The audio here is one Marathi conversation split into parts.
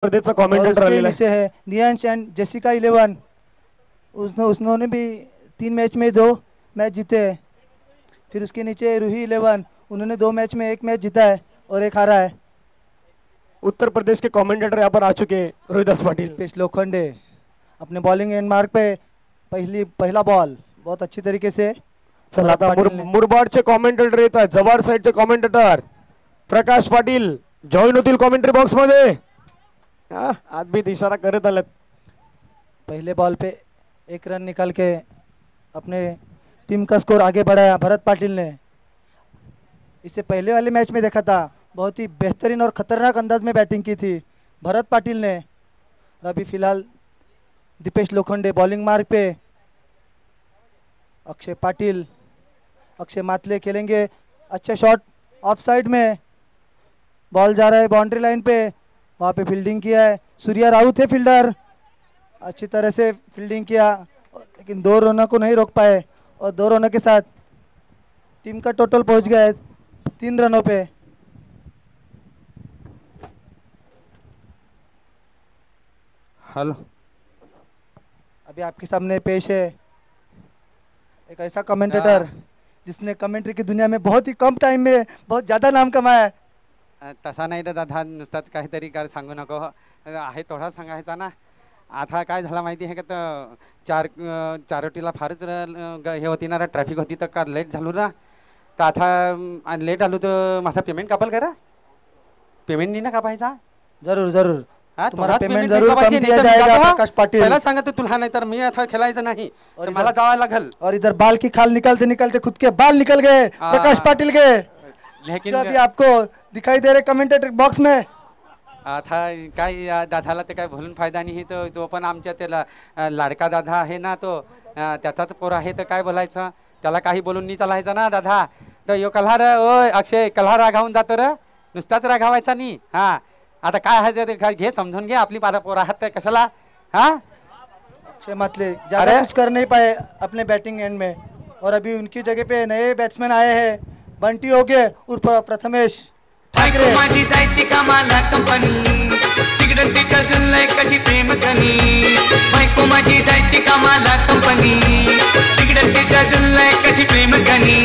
स्पर्धेचा कमेंटेटर आलेला नीचे है नियांश एंड जेसिका 11। उन्होंने भी 3 मैच में 2 मैच जीते हैं। फिर उसके नीचे रूही 11, उन्होंने 2 मैच में 1 मैच जीता है और 1 हारा है। उत्तर प्रदेश के कमेंटेटर यहाँ पर आ चुके हैं रोहिदास पाटिल। दीपेश लोखंडे अपने बॉलिंग एंड मार्क पे पहला बॉल बहुत अच्छी तरीके से। चला आता मुरबाडचे कमेंटेटर येतात, जवार साइडचे कमेंटेटर प्रकाश पाटील जॉईन होतील कमेंट्री बॉक्स मध्ये। आज भी इशारा करत आलेत। पहले बॉल पे 1 रन निकाल के अपने टीम का स्कोर आगे बढ़ाया भरत पाटिल ने। इससे पहले वाले मैच में देखा था बहुत ही बेहतरीन और खतरनाक अंदाज में बैटिंग की थी भरत पाटिल ने। अभी फिलहाल दीपेश लोखंडे बॉलिंग मार्क पे। अक्षय मातले खेलेंगे। अच्छा शॉट ऑफ साइड में, बॉल जा रहा है बाउंड्री लाइन पे, वहाँ पे फील्डिंग किया है। सूर्या राउत है फील्डर, अच्छी तरह से फील्डिंग किया लेकिन 2 रनों को नहीं रोक पाए और 2 रनों के साथ टीम का टोटल पहुंच गया है 3 रनों पे। हेलो, अभी आपके सामने पेश है एक ऐसा कमेंटेटर जिसने कमेंट्री की दुनिया में बहुत ही कम टाइम में बहुत ज़्यादा नाम कमाया है। तसा नाही रे दादा, नुसताच काहीतरी कर सांगू नको आहे, थोडा सांगायचा ना। आता काय झालं माहिती आहे का, तर चारोटीला फारच हे होती ना, ट्रॅफिक होती तर का लेट झालो ना, तर आता लेट आलो तर माझा पेमेंट कापाल करा। पेमेंट नाही ना कापायचा? जरूर जरूर तुम्हारा पेमेंट जरूर कम दिया जाएगा प्रकाश पाटिल। पहिला सांगत तुला, नाही तर मी आता खेळायचं नाही और मला जावं लागल। और इधर बाल की खाल निकालते निकालते खुद के बाल निकल गए प्रकाश पाटिल के, लेकिन अभी आपको दिखाई दे रहे कमेंटेटर बॉक्स में। आता काय दादाला ते काय बोलून फायदा नाही, तो पण आमच्या त्याला लाडका दादा आहे ना, तो त्याचाच पोर आहे, तर काय बोलायचं त्याला, काही बोलून नाही चालायचं ना दादा। तर यो कल्हार ओय अक्षय, कल्हार रागावून जातो रे, नुसताच रागावायचा नाही। हा आता काय आहे ते घे, समजून घे, आपली पोर आहात कशाला। हा अक्षय मातले ज्यादा कुछ कर नहीं पाए अपने बैटिंग एंड में, और अभी उनकी जगह पे नए बैट्समैन आए हैं बंटी होगे उर्फ प्रथमेश ठाकरे। माझी जायची कामाला कंपनी, तिकडं तिकडं गल्लय कशी प्रेम कनी। बायको माझी जायची कामाला कंपनी, तिकडं तिकडं गल्लय कशी प्रेम कनी।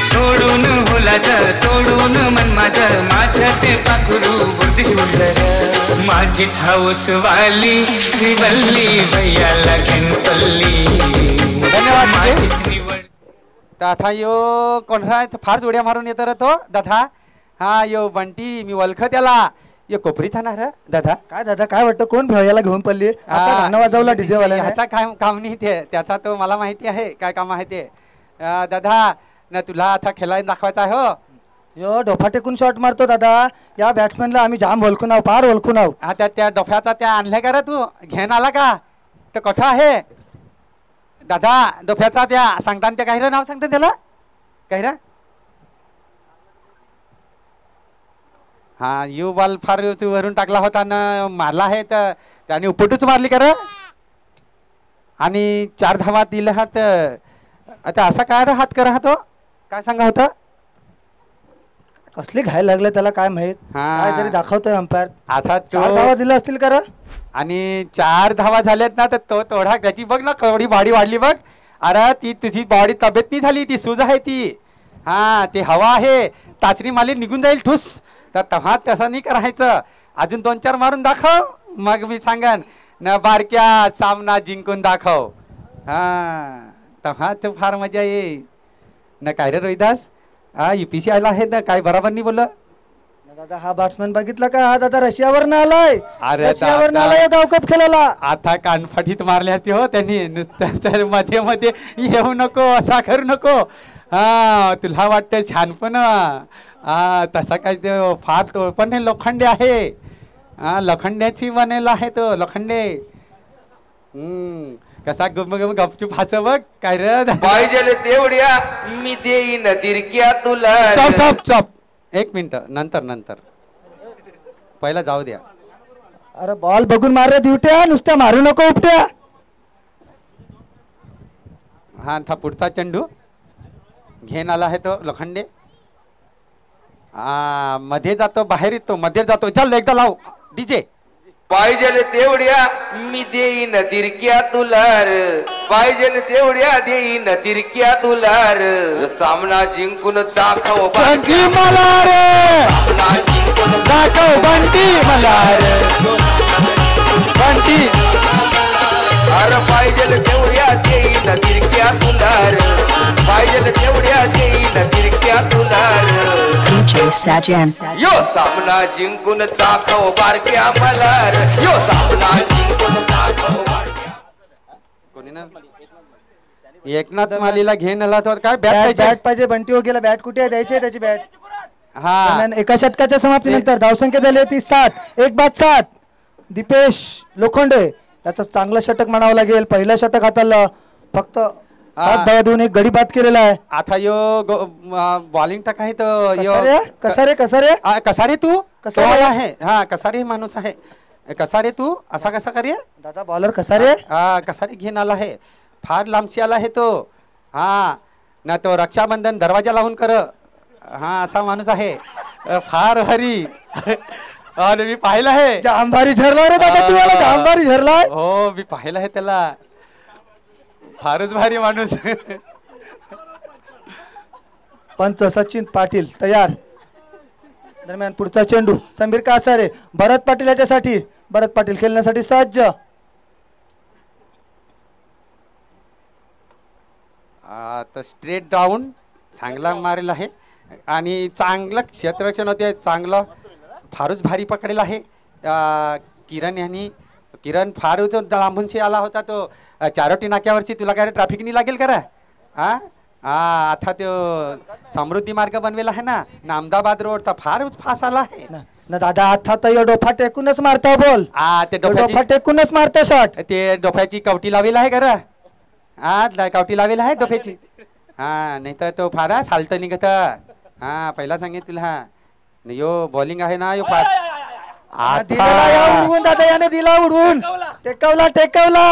सोडून होलाच तोडून मन माझं ते पाखरू बुरदिश उडलं। माझीच हाऊस वाली श्रीवल्ली भैयाला घेन पल्ली। धन्यवाद माझीच निवड। आता यो कोणता फारच उड्या मारून येतो रे तो दादा। हा यो बंटी, मी ओळख त्याला, यो कोपरीचा ना रे दादा। काय दादा काय वाटतं कोण भैयाला घेऊन पडली? आता गाणं वाजवला डीजे वाल्याने। ह्याचा काय काम नाही ते, त्याचा तो मला माहिती आहे काय काम आहे ते। दादा ना तुला आता खेळायला दाखवायचा आहे हो। यो डोफा टेकून शॉट मारतो दादा, या बॅट्समॅनला आम्ही जाम ओळखून आहो, फार ओळखून आहो। हा त्या डोफ्याचा त्या आणल्या का रे तू, घेऊन आला का? तर कसा आहे दादा डोफ्याचा, त्या सांगताना त्या काही नाव सांगते त्याला काही रे? हा यू बॉल फार वरून टाकला होता ना, मारला आहे तर त्याने उपटूच मारली का रे, आणि 4 धावा दिल्या हात। आता असा काय रे हात करा तो, काय सांगा होता? कसले घाय लागले त्याला काय माहित, काय तरी दाखवतोय अंपायर। आता 4 धावा दिल्या असतील का रे, आणि 4 धावा झाल्यात ना, तर तो तोडा त्याची बघ ना केवढी बॉडी वाढली बघ। अरे ती तुझी बॉडी तब्येत नाही झाली, ती सूज आहे ती। हा ते हवा आहे, टाचणी माली निघून जाईल ठुस, तर तेव्हा तसं नाही करायचं, अजून 2-4 मारून दाखव, मग मी सांगन न बारक्या सामना जिंकून दाखव। हा तेव्हा तो फार मजा येईल न। काय रे रोहिदास, हा UPC आला आहे ना, काय बरोबर नाही बोललं दादा? हा बॅट्समॅन बघितला का, हा दादा रशियावर आलाय, अरे रशियावर आलाय गाव कप खेळायला। आता कानफाटीत मारली असती हो त्यांनी, नुसतं मध्ये मध्ये येऊ नको, असा करू नको। हा तुला वाटतं छानपण, हा तसा काय ते फार तो पण लोखंडे आहे, हा लोखंड्याची बनेला आहे तो लोखंडे। कसा गपचूप हस बघ काय रे, पाहिजे तेवढ्या मी देईन दिरक्या तुला। चप चप चप, 1 मिनिट, नंतर पहिला जाऊ द्या। अरे बॉल बघून मार रे दिवट्या, नुसत्या मारू नको उपट्या। हा था पुढचा चेंडू घेऊन आला आहे तो लोखंडे। मध्ये जातो, बाहेर येतो, मध्ये जातो, चल एकदा लाव डीजे। पाहिजे तेवढ्या मी देईन तिरक्या तुलार, पाहिजे तेवढ्या देईन तिरक्या तुलार. सामना जिंकून दाखव बंटी मला रे, सामना जिंकून दाखव बंटी मला रे, बंटी. अरे पाहिजे तेवढ्या देईन तिरक्या तुलार, पाहिजे तेवढ्या देईन तिरक्या तुलार. DJ Sajan. यो सामना जिंकून दाखव बारक्या मलार, यो सामना जिंकून दाखव बारक्या. कोणी ना एकनाथ मालीला घेऊन आला तर काय बॅट बॅट पाहिजे. बॅट पाहिजे. बंटी हो गेला. बॅट कुठे आहे? द्यायची आहे त्याची बॅट. हा दरम्यान एका षटकाच्या समाप्तीनंतर धावसंख्या झाली होती 7, 1 बाद 7. दीपेश लोखंडे याचं चांगलं षटक म्हणावं लागेल. पहिलं षटक हाताळलं, फक्त 7 धावा देऊन एक गडी बाद केलेला आहे. आता यो बॉलिंग टाक आहे तो यो कसा रे कसा रे तू कसा तो रे? आहे. हा कसा रे माणूस आहे. कसा रे तू असा कसा करे. दादा बॉलर कसा रे? हा कसा रे घेऊन आला आहे. फार लांबची आला आहे तो. हा ना तो रक्षाबंधन दरवाजा लावून कर. हा असा माणूस आहे. फार भारी. आणि मी पाहिलं आहे. जांभारी झरला रे दादा तू आला. जांभारी झरला. हो मी पाहिलं आहे त्याला. फारच भारी माणूस. पंच सचिन पाटील तयार. दरम्यान पुढचा चेंडू समीर कासारे, भरत पाटील याच्यासाठी. भरत पाटील खेळण्यासाठी सज्ज. आता स्ट्रेट डाऊन चांगला मारेल आहे आणि चांगलं क्षेत्ररक्षण होते. चांगलं फारच भारी पकडेल आहे किरण यांनी. किरण फार जो लांबूनशी आला होता तो चारोटी नाक्यावरची. तुला काय ट्रॅफिक नाही लागेल करा. हा हा आता तो समृद्धी मार्ग बनवेला आहे ना अहमदाबाद रोड तर फारच फास्ट आला आहे ना दादा. आता तर डोफा टेकूनच मारता बोल. हा ते डोफा डोफ्याची टेकूनच मारता शॉट. ते डोफ्याची कवटी लावेल आहे करा. हा कवटी लावेल आहे डोफ्याची. हा नाही तर तो फार साल्ट निघत. हा पहिला सांगेन तुला. यो बॉलिंग आहे ना यो फार. दिलेला या उडवून दादा याने दिला उडवून. टेकवला टेकवला.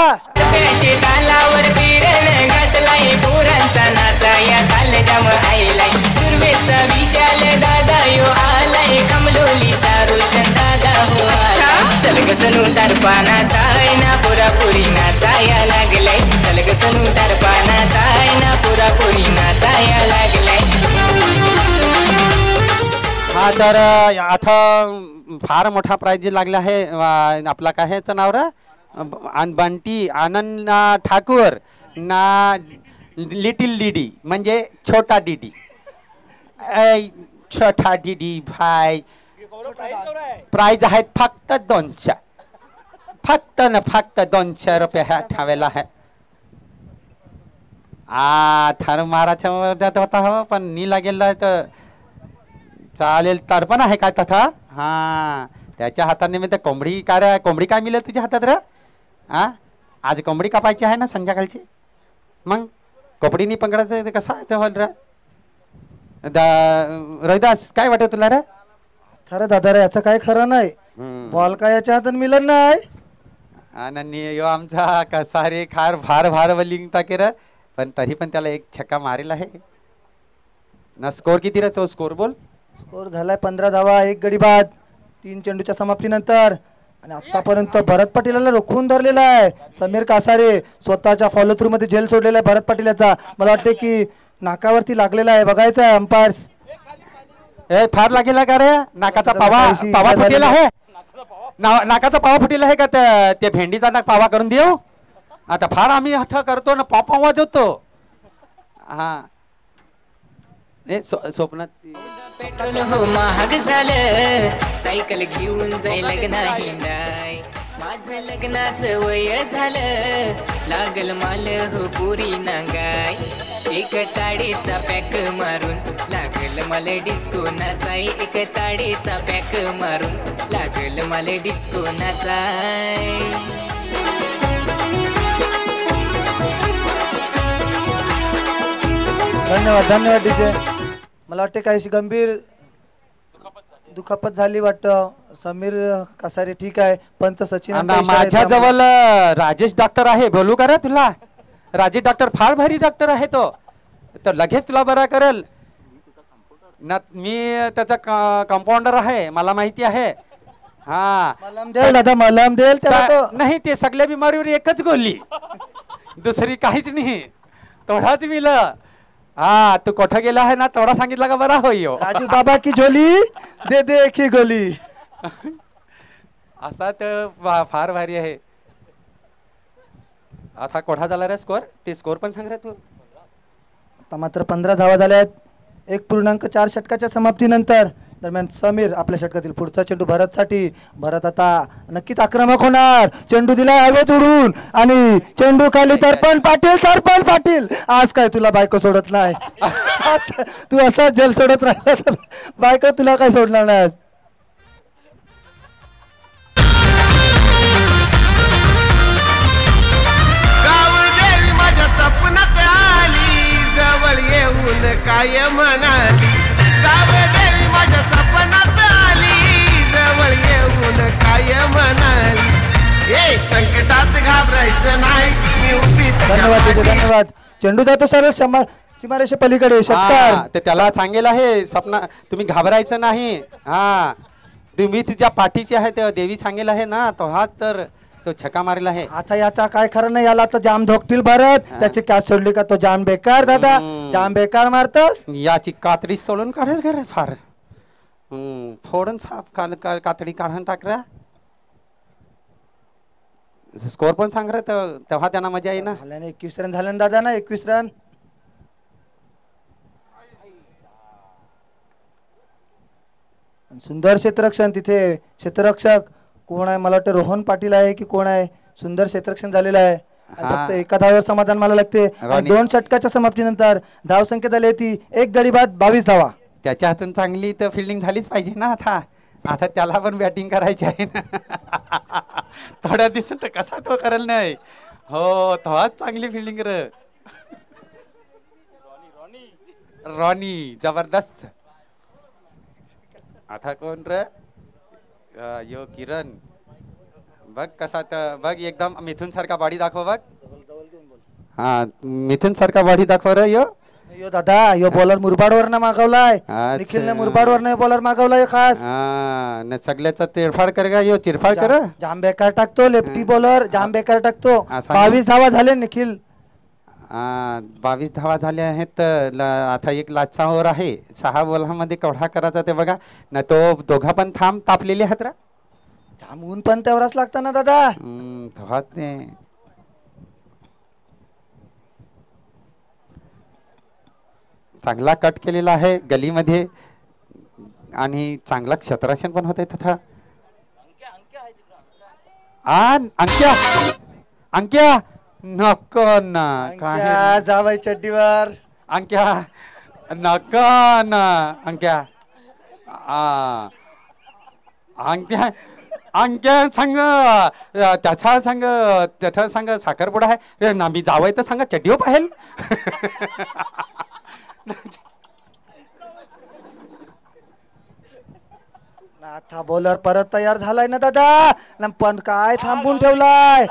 तालावर किरण घातलाय पोरांचा नाचा या कालजाम आईलाय. दुर्वेचा विशाल दादा यो आलाय. कमलोलीचा रोशन दादा हो आलाय. चलगसनू दर्पानाचा ना पुरापुरी नाचाया लागलाय. चलगसनू दर्पानाचा ना पुरापुरी नाचाया लागलाय. हा तर आता फार मोठा प्राइज लागला आहे. आपला काय ह्याचं नाव रा बंटी आनंद ठाकूर ना लिटिल डीडी म्हणजे छोटा डीडी. छोटा डीडी भाई प्राइज आहेत फक्त 200. फक्त ना फक्त 200 रुपये ह्या ठेवायला आहे. थर माराच्या वर्धात होता हो पण नी लागेल तर चालेल. तर पण आहे काय तथा. हा त्याच्या हाताने मी तर कोंबडी काय मिळेल तुझ्या हातात रे. हा आज कोंबडी कापायची आहे ना संध्याकाळची. मग कोंबडीनी पकडायचं कसा आहे होल रे. रविदास काय वाटत तुला रे. खरं दादा रे याचं काय खरं नाही. बॉल काय याच्या हातात मिळत नाही. आणि यो आमचा कसा रे खार भार भार बलिंग टाके रे. पण तरी पण त्याला एक छक्का मारेल आहे ना. स्कोर किती रे तो स्कोर बोल. स्कोर झालाय 15 धावा 1 गडी बाद 3 चेंडूच्या समाप्तीनंतर. आणि आतापर्यंत भरत पाटीलला रोखून धरलेला आहे समीर कासारे. स्वतःच्या फॉलो थ्रू मध्ये झेल सोडलेला आहे भरत पाटील याचा. मला वाटते की नाकावरती लागलेला आहे. बघायचं आहे अंपायर्स. फार लागेल का रे. नाकाचा पावा फुटेला आहे. नाकाचा पावा फुटेला आहे का. ते भेंडीचा नाक पावा करून देऊ. आता फार आम्ही हठ करतो ना पापा वाजवतो. हा स्वप्नात पेट्रोल हो महाग झालं. सायकल घेऊन जाय लग्ना हिंडाय. माझं लग्नाचं वय झालं. लागल माल हो पुरी नांगाय. एक ताडीचा पॅक मारून लागल मला डिस्को नाचाय. एक ताडीचा पॅक मारून लागल मला डिस्को नाचाय. धन्यवाद धन्यवाद डीजे. मला वाटते काही गंभीर दुखापत झाली वाटतं. समीर कासारे ठीक आहे. पंच सचिन माझ्या जवळ राजेश डॉक्टर आहे. बोलू का रे तुला. राजेश डॉक्टर फार भारी डॉक्टर आहे तो. तर लगेच तुला बरा करेल ना. मी त्याचा कंपाऊंडर आहे मला माहिती आहे. हा मलम देल दादा, मलम देल त्याला तो. नाही ते सगळ्या बिमारीवर एकच गोली, दुसरी काहीच नाही, तेवढाच मिलं. हा तू कुठं गेला आहे ना, तेवढा सांगितला का बरा होई. राजू बाबा की झोली दे दे एक ही गोली. असा तर फार भारी आहे. आता कोठा झाला रे स्कोर, ते स्कोर पण सांग रे तू. आता मात्र 15 धावा झाल्या आहेत 1.4 षटकाच्या समाप्तीनंतर. दरम्यान समीर आपल्या षटकातील पुढचा चेंडू भरतसाठी. भरत आता नक्कीच आक्रमक होणार. चेंडू दिला हवेत उडून आणि चेंडू खाली. सरपंच पाटील, सरपंच पाटील आज काय तुला बायको सोडत नाही. तू असा जल सोडत राहिला तर बायको तुला काय सोडणार नाही. गावदेवी माझ्या सपनात आली, जवळ येऊन काय म्हणाली. गावदेवी माझ्या सपनात आली, जवळ येऊन काय म्हणाली. ए संकटात घाबरायचं नाही, मी उभी धन्यवाद तुझे, धन्यवाद. चेंडू जातो सरळ सीमारेषे पलीकडे. षटकार ते त्याला सांगेल आहे सपना, तुम्ही घाबरायचं नाही. हा तुम्ही तिच्या पाठीची आहे, तेव्हा देवी सांगेल आहे ना, तो हाच तर तो छक्का मारला आहे. आता याचा काय खरं नाही, याला तर जाम धोकतील भरत. त्याची कॅच सोडली का तो जाम बेकार दादा, जाम बेकार मारतस. याची कातडी सोडून काढेल का रे फार. फोडून साफ कातडी काढून टाकरा. स्कोर पण सांग रे, तेव्हा त्यांना मजा येईल ना. 21 रन झाले ना दादा ना, 21 रन. सुंदर क्षेत्ररक्षण तिथे. क्षेत्ररक्षक कोण आहे, मला वाटतं रोहन पाटील आहे की कोण आहे. सुंदर क्षेत्ररक्षण झालेलं आहे. फक्त एका धावावर समाधान मला लागते. 2 षटकाच्या समाप्तीनंतर धावसंख्या झाली ती 1 गडी बाद 22 धावा. त्याच्या हातून चांगली तर फिल्डिंग झालीच पाहिजे ना. आता त्याला पण बॅटिंग करायची आहे ना. थोड्या दिवसात तर कसा तो करेल नाही. हो तेव्हाच चांगली फिल्डिंग र. रॉनी जबरदस्त. आता कोण र, यो किरण बघ कसा तर बघ, एकदम मिथुन सारखा बॉडी दाखव बघ. हा मिथुन सारखा बॉडी दाखव रे. यो दादा यो बॉलर मुरबाडवर ना मागवलाय. निखिलने मुरबाडवर नाही बॉलर मागवलाय खास. सगळ्याचा तिरफाड कर का, यो चिरफाड कर. जाम बेकार टाकतो लेफ्टी बॉलर, जाम बेकार टाकतो. 22 धावा झाले निखिल. 22 धावा झाले आहेत. आता एक लाचावर आहे. 6 बॉलामध्ये केवढा करायचा ते बघा ना. तो दोघा पण थांब तापलेले आहेत रा. जाम ऊन पण तेवढाच लागतं ना दादा. तेव्हाच ते चांगला कट केलेला आहे गलीमध्ये आणि चांगला क्षेत्ररक्षण पण होत आहे. तथा अंक्या अंक्या नको ना, काय जावाय चड्डीवर. अंक्या नको ना. अंक्या अंक्या अंक्या सांग, त्याचा सांग साखरपुडा आहे ना. मी जावय तर सांगा चड्डीवर पाहेल. आता बॉलर परत तयार झालाय ना दादा. पण काय थांबून ठेवलाय.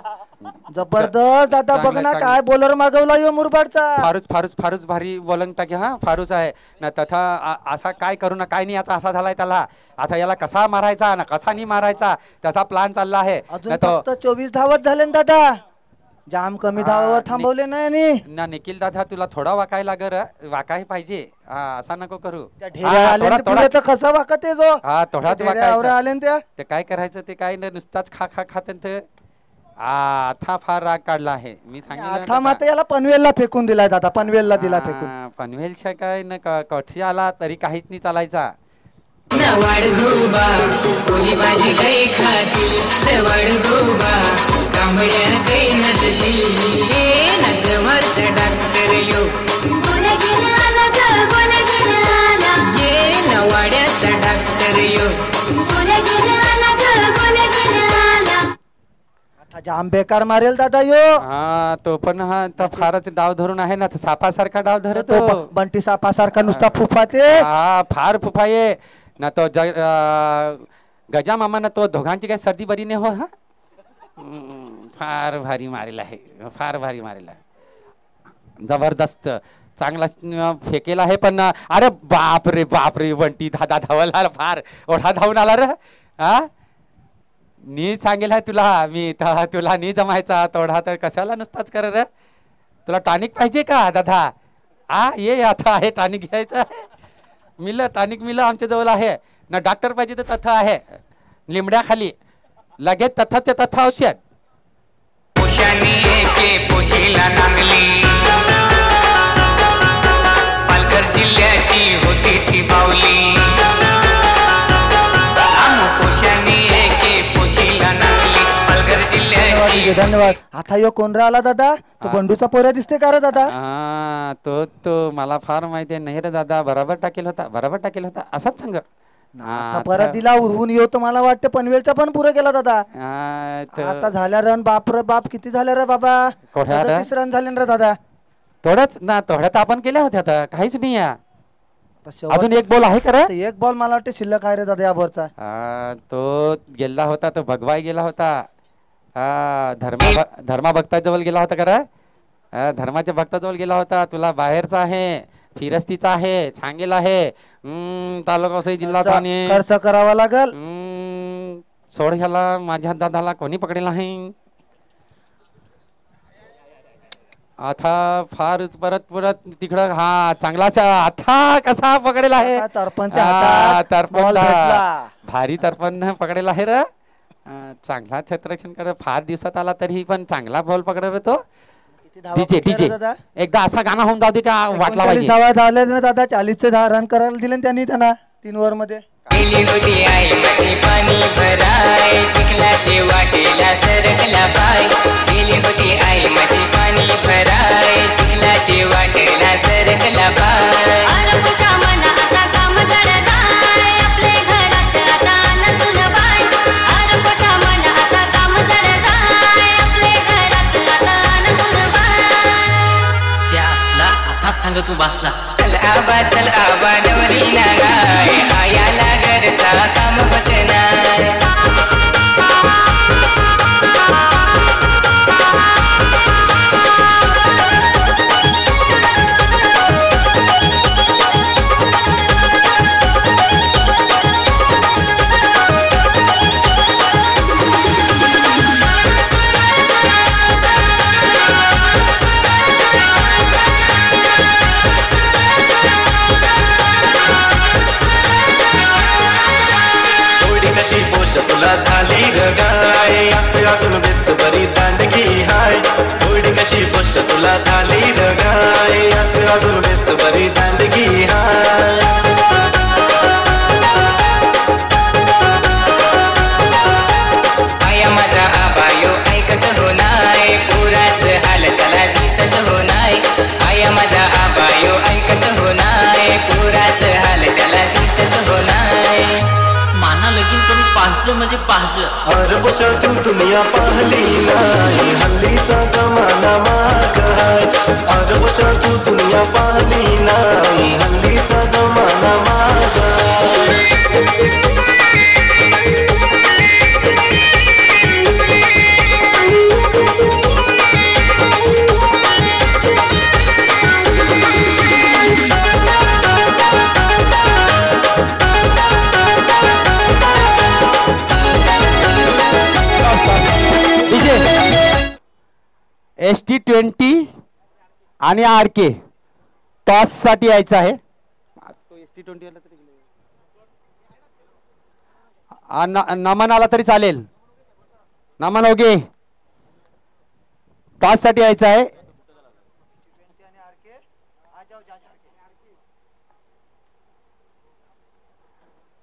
जबरदस्त दादा, बघ ना काय बॉलर मागवला यो मुरबाडचा. फारूच भारी बॉलिंग टाके. हा फारूच आहे ना. तथा असा काय करू ना, काय नाही याचा असा झालाय त्याला. आता याला कसा मारायचा ना कसा नाही मारायचा त्याचा प्लॅन चालला आहे. अजून फक्त 24 धावत झाले ना दादा. जाम कमी धावावर थांबवले नाही ना. निखिल दादा तुला थोडा वाकाय लागर, वाकाय पाहिजे. असा नको करू. कसा वाकत आहे जो. थोडाच आले त्या. ते काय करायचं ते काय ना, नुसताच खा खात. आता फार राग काढला आहे. मी सांगितलं याला पनवेलला फेकून दिलाय दादा. पनवेलला दिला फेकून. पनवेलच्या काय ना कठी आला तरी काहीच नाही चालायचा. नवाड गोबा कोली भाजी काही खाती, नवाड गोबा कांबड्या काही नसती. हे नजवर डॉक्टर यो बोला गेला आला ग, बोला गेला आला. ये नवाड्याचा डॉक्टर यो बोला गेला आला ग, बोला गेला आला. आता जाम बेकार मारेल दादा यो. तो पण फारच डाव धरून आहे ना. सापासारखा डाव धरतो. बंटी सापासारखा नुसता फुफाते. फार फुफाये ना. तो गजा मामा ना, तो दोघांची काही सर्दी बरी नाही हो. फार भारी मारेल आहे, फार भारी मारेल आहे. जबरदस्त चांगला फेकेला आहे. पण अरे बापरे बापरे, बंटी दादा धावायला फार ओढा धावून आला रे. नी सांगेल आहे तुला मी तुला नी जमायचा तेवढा तर कशाला नुसताच कर रे तुला टॉनिक पाहिजे का दादा ये आता आहे टॉनिक घ्यायचं मिलं टॉनिक मिलं आमच्या जवळ आहे ना डॉक्टर पाहिजे तर तथ आहे लिंबड्याखाली लगेच तथाचे तथा औषध पोशानी एके पोशीला नांगली पालघर जिल्ह्याची होती ती बावली पोशानी एके पोशीला नांगली पालघर जिल्ह्याची धन्यवाद आता यो कोण राहिला दादा तो बंडूचा पोऱ्या दिसते का रे दादा तो मला फार माहिती नाही रे दादा बरोबर टाकेल होता असाच सांग आता परत दिला उरवून येऊ तर मला वाटतं पनवेलचा पण पुरं केला दादा आता झाल्या रन बाप रे बाप किती झाल्या रे बाबा 37 रन झाले रे दादा थोड्यात आपण केल्या होत्या आता काहीच नाही अजून एक बॉल आहे का एक बॉल मला वाटतं शिल्लक आहे रे दादा या बोरचा तो गेला होता तो भगवाई गेला होता धर्मा भक्ताजवळ गेला होता का धर्माच्या भक्ताजवळ गेला होता तुला बाहेरचा आहे फिरस्तीचा आहे सांगेल आहे तालुका वसई जिल्हा खर्च करावा लागल सोड ह्याला माझ्या दादाला कोणी पकडेल आहे आता फार परत तिकडं चांगलाच आता कसा पकडेल आहे तरपण भारी तरपण पकडेल आहे र चांगला क्षेत्ररक्षण कर फार दिवसात आला तरी पण चांगला बॉल पकडला तो डीजे एकदा असा गाणं होऊन जाऊ दे का वाटला पाहिजे धावा झाले ना दादा 40चे 10 रन करायला दिले त्यांनी त्यांना 3 ओव्हर मध्ये होती आई माझी पाणी भराय चिखलाचे वाटेला सरकला पाय गेली होती आई माझी पाणी भराय चिखलाचे वाटेला सरकला पाय आता काम जड जाय आपले घरात आता नसून बाय आता काम जड जाय आपले घरात आता नसून बाय जासला आता सांग तू बासला चल आबा नवरी नागाय आयाला घरचा काम बघणार कशी पोष तुला झाली ग गाय असं अजून बेस बरी दांडगी हाय थोडी कशी पोष तुला झाली ग गाय असं अजून बेस बरी दांडगी हाय आया माझा आबायो ऐकत हो नाय पुराच हाल त्याला दिसत हो नाय आया माझा आबायो ऐकत हो नाय पुराच हाल त्याला दिसत हो नाय माना लगीन करून पाहज म्हणजे पाहज अरबशातून दुनिया पाहली नाही हल्लीचा जमाना माग हाय अरबशातून दुनिया पाहली नाही हल्लीचा जमाना माग ST20 आणि RK टॉस साठी यायचं आहे नमन आला तरी चालेल नमन होगे टॉस साठी यायचं आहे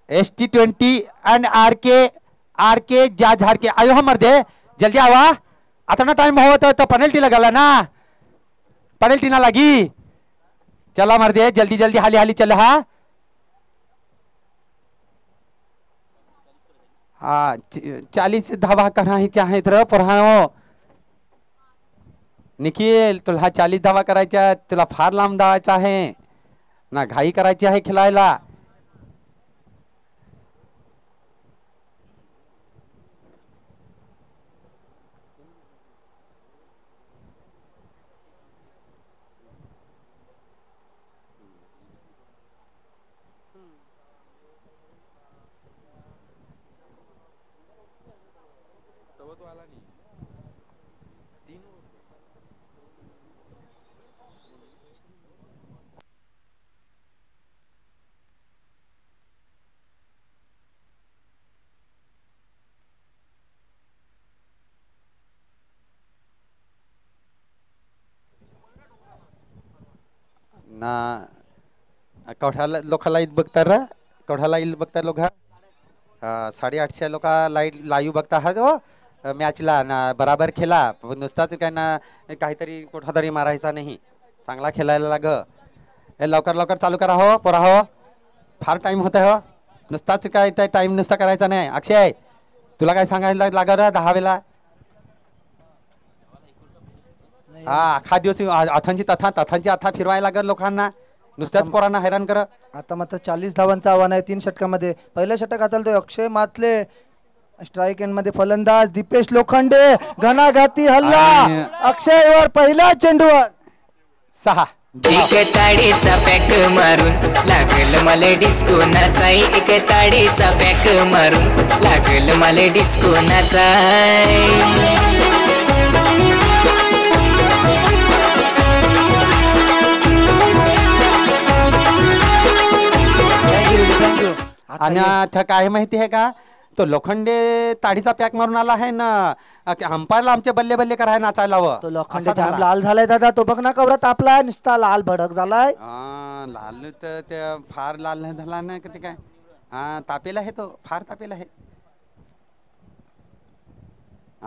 ST20 and RK जा झारके आयो हम मर्दे जल्दी आवा आता ना टाइम हो तो पेनल्टी लगाला ना पेनल्टी ना लगी चला मर्दे जल्दी जल्दी हाली हाली चल हाँ 40 धावा करना ही चाहे तर पढ़ाओ निखिल तुला 40 धावा करायच्या तुला फार लांब धावायचं आहे ना घाई करायची आहे खेळायला ना कवठाला लोकाला ईद बघता रा कवठाला ईद बघता लोक 850 लोक लाईव्ह बघता हा तो मॅचला ना बराबर खेळा नुसताच काय ना काहीतरी कुठा तरी मारायचा नाही चांगला खेळायला लाग हे लवकर लवकर चालू करा हो पोरा हो फार टाइम होत आहे हो नुसताच काय टाइम नुसता करायचा नाही अक्षय तुला काय सांगायला लागत 10 वेळा हा अख्खा दिवस तथांची अथा फिरवायला लागत लोकांना नुसत्याच पोरांना हैराण कर आता मात्र 40 धावांचं आव्हान आहे 3 षटकामध्ये पहिल्या षटक हाताळतोय अक्षय मातले स्ट्राईक एंड मध्ये फलंदाज दीपेश लोखंडे घणाघाती हल्ला अक्षयवर पहिल्या चेंडूवर 6 एक ताडीचा पॅक मारून लागल मला डिस्को नाचाय एक ताडीचा पॅक मारून लागल मला डिस्को नाचाय आणि आता काय माहिती आहे का तो लोखंडे ताडीचा पॅक मारून आला आहे ना अंपायरला आमचे बल्ले बल्ले कराय नाचायला हवं तो लोखंडे जाम लाल झालाय दादा तो बघ ना कवरा तापलाय नुसता लाल भडक झालाय लाल तर ते फार लाल नाही झाला ना किती काय तापेला आहे तो फार तापेला आहे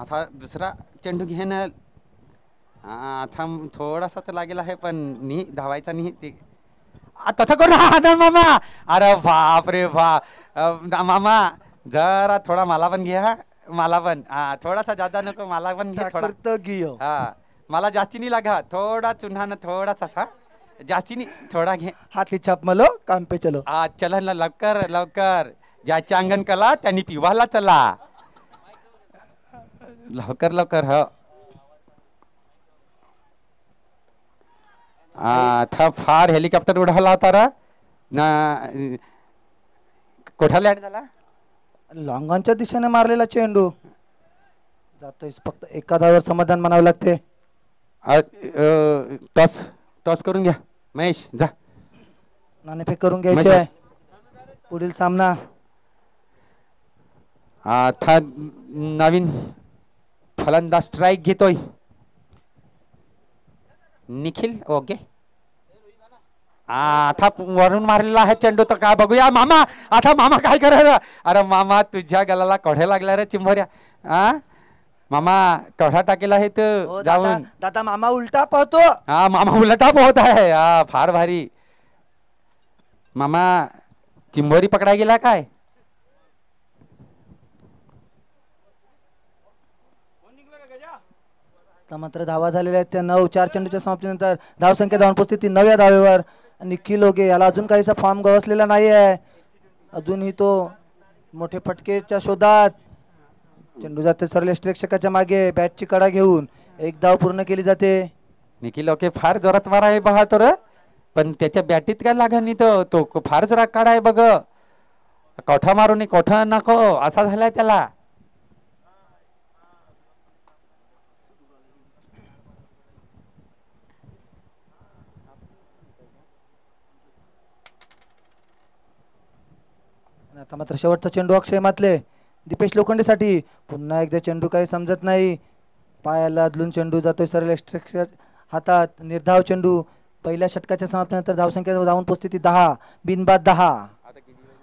आता दुसरा चेंडू घेण आता थोडासा तर लागेल आहे पण नाही धावायचा नाही ते तसं करू ना मामा अरे बाप रे बाप मामा जरा थोडा मला पण घ्या मला पण थोडासा जादा नको मला पण घे थोडा मला जास्ती नाही लागा थोडा चुन्हा ना थोडासा जास्ती नाही थोडा घे हाथी छाप मलो काम पे चलो चला ना लवकर लवकर ज्याचे अंगण कला त्यांनी पिवाला चला लवकर लवकर हो था फार हेलिकॉप्टर उडाला होता रा ना कोठा लँड झाला लॉंगांच्या दिशेने मारलेला चेंडू जातोय फक्त एका धावावर समाधान मानावं लागते टॉस टॉस करून घ्या महेश जा नाणेफेक करून घ्यायची आहे पुढील सामना था नवीन फलंदाज स्ट्राईक घेतोय निखिल ओके आता वरून मारलेला आहे चेंडू तर काय बघूया मामा आता मामा काय करायचं अरे मामा तुझ्या गलाला कढे लागल्या रे चिंभऱ्या मामा कढा टाकेला आहे तू जाऊन दादा मामा उलटा पाहतो मामा उलटा पोहत आहे फार भारी मामा चिंभोरी पकडाय गेला काय मात्र धावा झालेल्या आहेत त्या 9-4 चेंडूच्या समाप्तीनंतर धावसंख्या धावून पोहोचते ती 9व्या धावेवर निखिल ओगे याला अजून काहीसा फॉर्म गवसलेला नाही आहे अजूनही तो मोठे फटकेच्या शोधात चेंडू जाते सरळ प्रेक्षकाच्या मागे बॅटची कडा घेऊन एक धाव पूर्ण केली जाते निखिल ओके फार जोरात मारा आहे बघा तो पण त्याच्या बॅटीत काय लागा नाही तो फार जोरात काढा आहे बघ कोठा मारून कोठा नको असा झालाय त्याला आता मात्र शेवटचा चेंडू अक्षय मातले दीपेश लोखंडेसाठी पुन्हा एकदा चेंडू काही समजत नाही पायाला अदलून चेंडू जातोय सरळ हातात निर्धाव चेंडू पहिल्या षटकाच्या समाप्तीनंतर धावसंख्या धावून पोहोचते ती 10 बिनबाद 10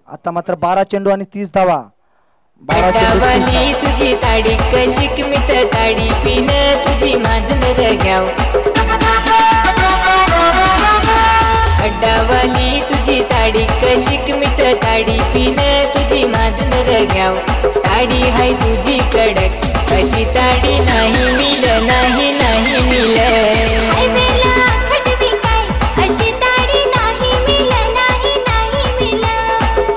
आता मात्र 12 चेंडू आणि 30 धावा तुझी ताडी कशी मित ताडी पिन तुझी माझं घ्याव अड्डावाली तुझी ताडी कशी मित ताडी पिन तुझी माझं घ्याव ताडी हाय तुझी कडक कशी ताडी नाही मिल नाही नाही मिल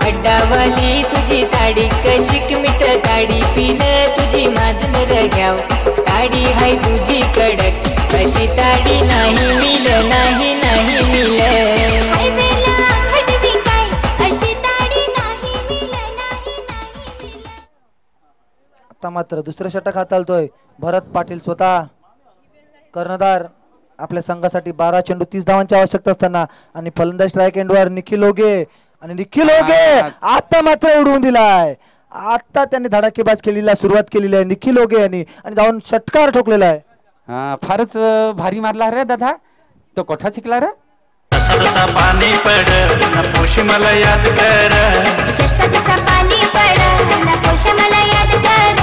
अड्डावाली तुझी ताडी कशी मित ताडी पिन तुझी माझं घ्याव ताडी हाय तुझी कडक कशी ताडी नाही मिल नाही नाही मिल आता आता मात्र दुसरं षटक हाताळतोय भरत पाटील स्वतः कर्णधार आपल्या संघासाठी 12 चेंडू 30 धावांची आवश्यकता असताना आणि फलंदाज स्ट्राईक एंडवर निखिल ओगे आणि निखिल ओगे आता मात्र उडवून दिलाय. आता त्यांनी धडाकेबाज केलेला सुरुवात केलेली आहे निखिल ओगे यांनी आणि जाऊन षटकार ठोकलेला आहे. फारच भारी मारला रे दादा. तो कोठा शिकला रे. जसा जसा पाणी पड ना पोशी मला याद कर. जसा जसा पाणी पड ना पोशी मला याद कर.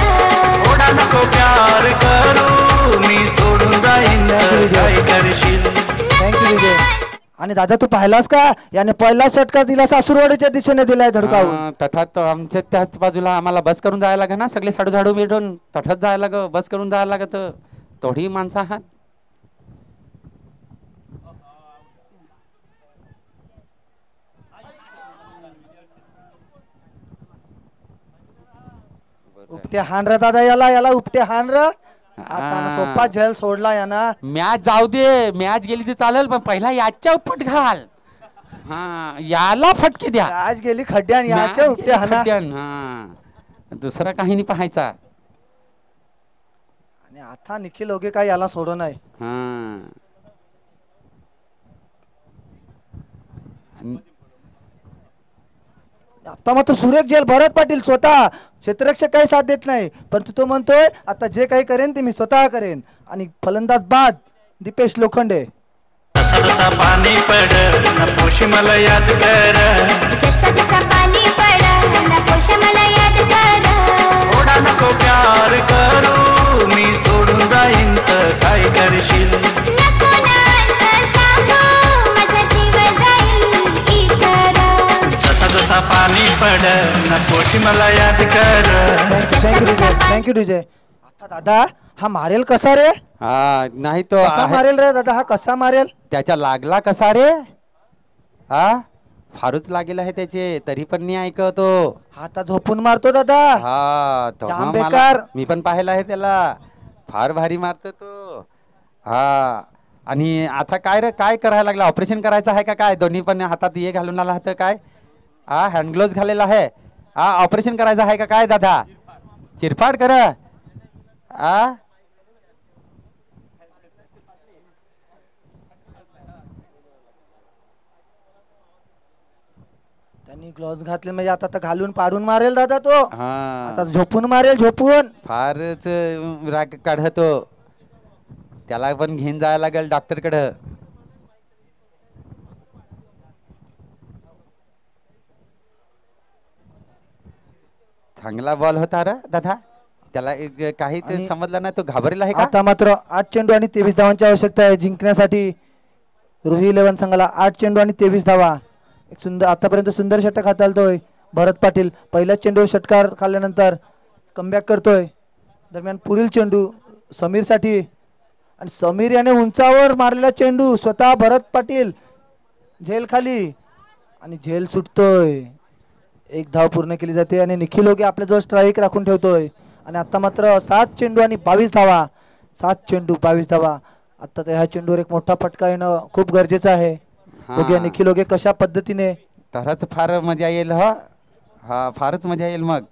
थोडा नको प्यार करू मी सोडून जाईन काय करशील. थँक्यू विजय. आणि दादा तू पाहिलास का याने पहिला षटकार दिला सासूरवाडीच्या दिशेने दिलाय धडकावून. तथा तो आमच्या त्याच बाजूला आम्हाला बस करून जायला लागे ना सगळे साडू झाडू भेटून तठच जायला लाग बस करून जायला लागत. थोडी माणसं आहात. उपटे हान र दादा याला उपटे हान र. आता सोपा झेल सोडला याना. मॅच जाऊ दे मॅच गेली तर चालेल पण पहिला याच्या उपट घाल. याला फटके द्या. आज गेली खड्ड्यान याच्या उपटे हाना. दुसरा काही नाही पाहायचा. आणि आता निखिल ओगे काय याला सोडू नाही. आता मात्र सुरेख झेल भरत पाटील स्वतः क्षेत्ररक्षक काही साथ देत नाही परंतु तो म्हणतोय आता जे काही करेन ते मी स्वतः करेन. आणि फलंदाज बाद दीपेश लोखंडे. जसा जसा पाणी पड ना पोशी मला याद कर. जसा जसा पाणी पड ना पोशी मला याद कर. थोडा नको प्यार करू मी सोडून जाईन काय करशील. नको ना असं सांगू माझा जीव जाईल इतर. जसा जसा पाणी पड ना पोशी मला याद कर. थँक्यू विजय. आता दादा हा मारेल कसा रे. नाही तो कसा मारेल रे दादा. हा कसा मारेल. त्याच्या लागला कसा रे. फारूच लागेल आहे त्याचे तरी पण नाही ऐकतो. आता झोपून मारतो दादा. जाम बेकार. मी पण पाहिलं आहे त्याला फार भारी मारतो तो. आणि आता काय रे काय करायला लागला. ऑपरेशन करायचं आहे का काय. दोन्ही पण हातात ये घालून आला होतं काय. हँड ग्लोव्स घालेला आहे. ऑपरेशन करायचं आहे का काय दादा. चिरफाड कर. त्यांनी ग्लोव्स घातले म्हणजे आता तर घालून पाडून मारेल दादा तो. आता झोपून मारेल झोपून. फारच राग काढतो. त्याला पण घेऊन जायला लागेल डॉक्टर कडे. चांगला बॉल होता रे दादा. त्याला काही समजलं नाही तो घाबरला आहे का. आता मात्र 8 चेंडू आणि 23 धावांची आवश्यकता आहे जिंकण्यासाठी. रुही 11 संघाला 8 चेंडू आणि 23 धावा. एक सुंदर आतापर्यंत सुंदर षटक हाताळतोय भरत पाटील. पहिल्याच चेंडूवर षटकार खाल्ल्यानंतर कमबॅक करतोय. दरम्यान पुढील चेंडू समीर साठी आणि समीर याने उंचावर मारलेला चेंडू स्वतः भरत पाटील झेल खाली आणि झेल सुटतोय. एक धाव पूर्ण केली जाते आणि निखिल ओगे आपल्याजवळ स्ट्राईक राखून ठेवतोय. आणि आता मात्र 7 चेंडू आणि 22 धावा. 7 चेंडू 22 धावा. आता तर ह्या चेंडूवर एक मोठा फटका येणं खूप गरजेचं आहे. ओगे निखिल ओगे कशा पद्धतीने. तरच फार मजा येईल. फारच मजा येईल मग.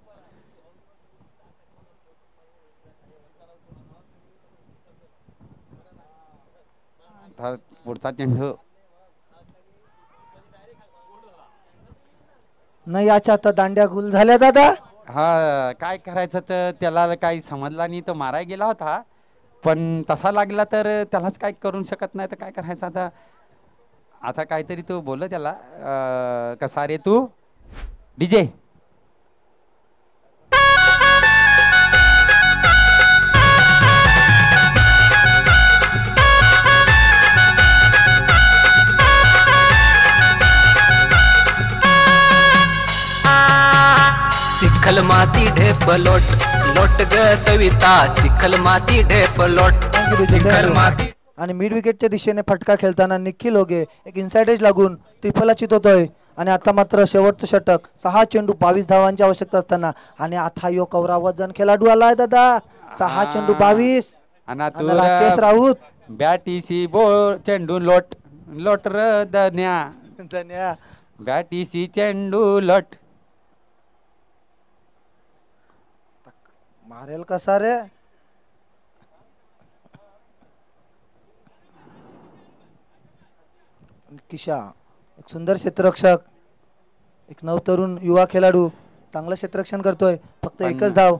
पुढचा चेंडू नाही याच्या आता दांड्या गुल झाल्या दादा. काय करायचं तर त्याला काही समजला नाही. तो माराय गेला होता पण तसा लागला तर त्यालाच काय करू शकत नाही तर काय करायचं आता. आता काहीतरी तू बोल त्याला. कसा रे तू डीजे. चिखल माती ढेप लोट लोट ग सविता. चिखल माती ढेप लोट चिखल माती. आणि मिड विकेटच्या दिशेने फटका खेळताना निखिल ओगे एक इनसाइड एज लागून त्रिफला चितवतोय. आणि आता मात्र शेवटचं षटक 6 चेंडू 22 धावांची आवश्यकता असताना आणि आता यो कवरा वजन खेळाडू आलाय दादा. 6 चेंडू 22 आणि राकेश राऊत बॅटीसी बो चेंडू लोट लोट र धन्या. बॅटीसी चेंडू लोट. मारेल कसा रे. किशा एक सुंदर क्षेत्ररक्षक, एक नवतरुण युवा खेळाडू, चांगलं क्षेत्ररक्षण करतोय. फक्त एकच धाव.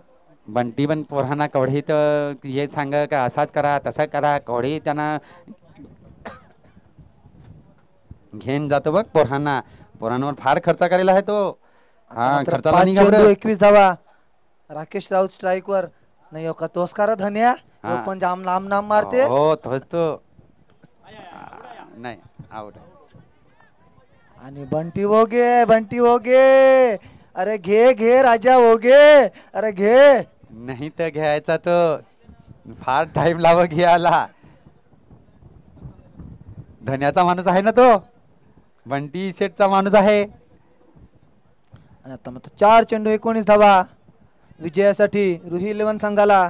बंटी पण पोरांना कवडी तर हे सांग का असाच करा तसा करा, कवडी त्यांना घेऊन जातो बघ. पोरांवर फार खर्च करायला आहे तो. हा खर्चाला नाही घाबरत. 21 धावा. राकेश राऊत स्ट्राईक वर. नाही का तोच करा धन्या. तो पण जाम लांब नाम मारते. हो तोच तो. नाही आउट. आणि बंटी वोगे. अरे घे घे राजा वोगे. अरे घे. नाही तर घ्यायचा तो. फार टाइम लाव घ्यायला. धन्याचा माणूस आहे ना तो. बंटी शेठचा माणूस आहे. आणि आता मात्र 4 चेंडू 19 धावा विजयासाठी रुही 11 संघाला.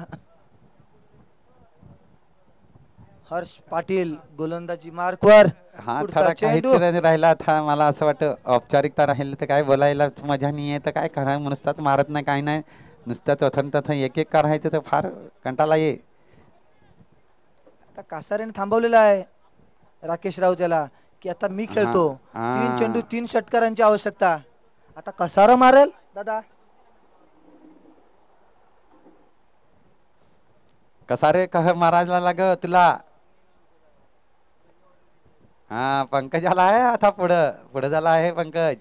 हर्ष पाटील गोलंदाजी मार्कवर. हा थोडा काहीच राहिला था. मला असं वाटतं औपचारिकता राहील तर काय बोलायला मजा नाही आहे तर काय करा. नुसताच मारत नाही काय नाही. नुसताच अथन एक एक करायचं तर फार कंटाळा ये. आता कासारेने थांबवलेला आहे राकेश राऊत याला की आता मी खेळतो. 3 चेंडू 3 षटकारांची आवश्यकता. आता कसारा मारेल दादा. कसा रे कह मारायला लाग तुला. हा पंकज आला आहे आता पुढं झाला आहे पंकज.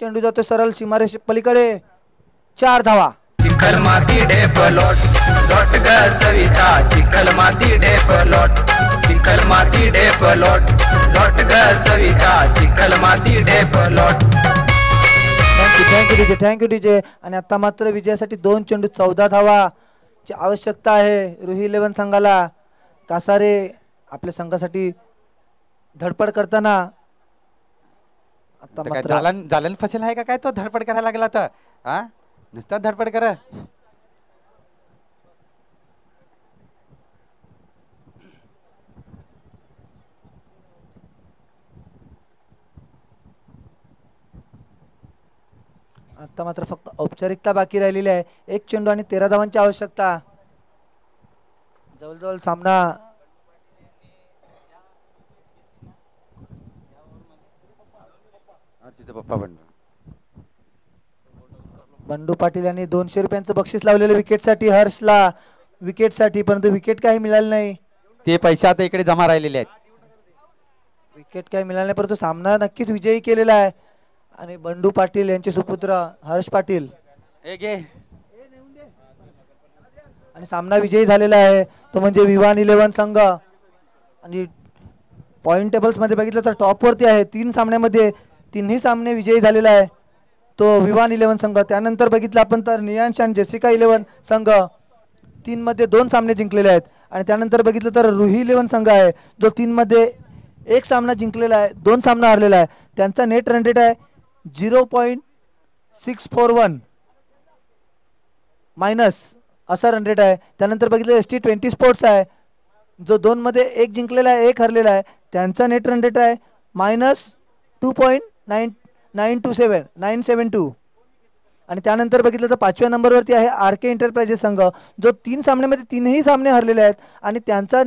चेंडू जातो सरळ सीमारेष पलीकडे. 4 धावा. चिखल माती डेपलोट लोट ग सविता. चिखल माती डेपलोट. चिखल माती डेपलोट लोट ग सविता. चिखल माती डेपलोट. Thank you DJ. आणि आता मात्र विजयासाठी 2 चेंडू 14 धावा ची आवश्यकता आहे रुही 11 संघाला. कासारे आपल्या संघासाठी धडपड करताना आता मात्र जालन फसेल आहे का काय तो धडपड करायला लागला तर. हा नुसता धडपड कर. आता मात्र फक्त औपचारिकता बाकी राहिलेली आहे. 1 चेंडू आणि 13 धावांची आवश्यकता. जवळजवळ सामना बंडू पाटील यांनी 200 रुपयांचं बक्षीस लावलेलं विकेटसाठी हर्षला. विकेटसाठी परंतु विकेट काही मिळालं नाही. ते पैसे आता इकडे जमा राहिलेले आहेत. विकेट काही मिळालं नाही परंतु सामना नक्कीच विजयी केलेला आहे. आणि बंडू पाटील यांचे सुपुत्र हर्ष पाटील आणि सामना विजयी झालेला आहे तो म्हणजे विवान 11 संघ. आणि पॉइंट टेबल्स मध्ये बघितलं तर टॉप वरती आहे. 3 सामन्यामध्ये 3ही सामने विजयी झालेला आहे तो विवान 11 संघ. त्यानंतर बघितलं आपण तर नियांश आणि जेसिका 11 संघ 3 मध्ये 2 सामने जिंकलेले आहेत. आणि त्यानंतर बघितलं तर रुही 11 संघ आहे जो 3 मध्ये 1 सामना जिंकलेला आहे 2 सामना हरलेला आहे. त्यांचा नेट रन रेट आहे 0.641 मायनस असा रन रेट आहे. त्यानंतर बघितलं ST20 स्पोर्ट्स आहे जो 2 मध्ये 1 जिंकलेला आहे 1 हरलेला आहे. त्यांचा नेट रन रेट आहे -2.972. आणि त्यानंतर बघितलं तर 5व्या नंबरवरती आहे RK एंटरप्राइजेस संघ जो 3 सामन्यामध्ये 3ही सामने हरलेले आहेत आणि त्यांचा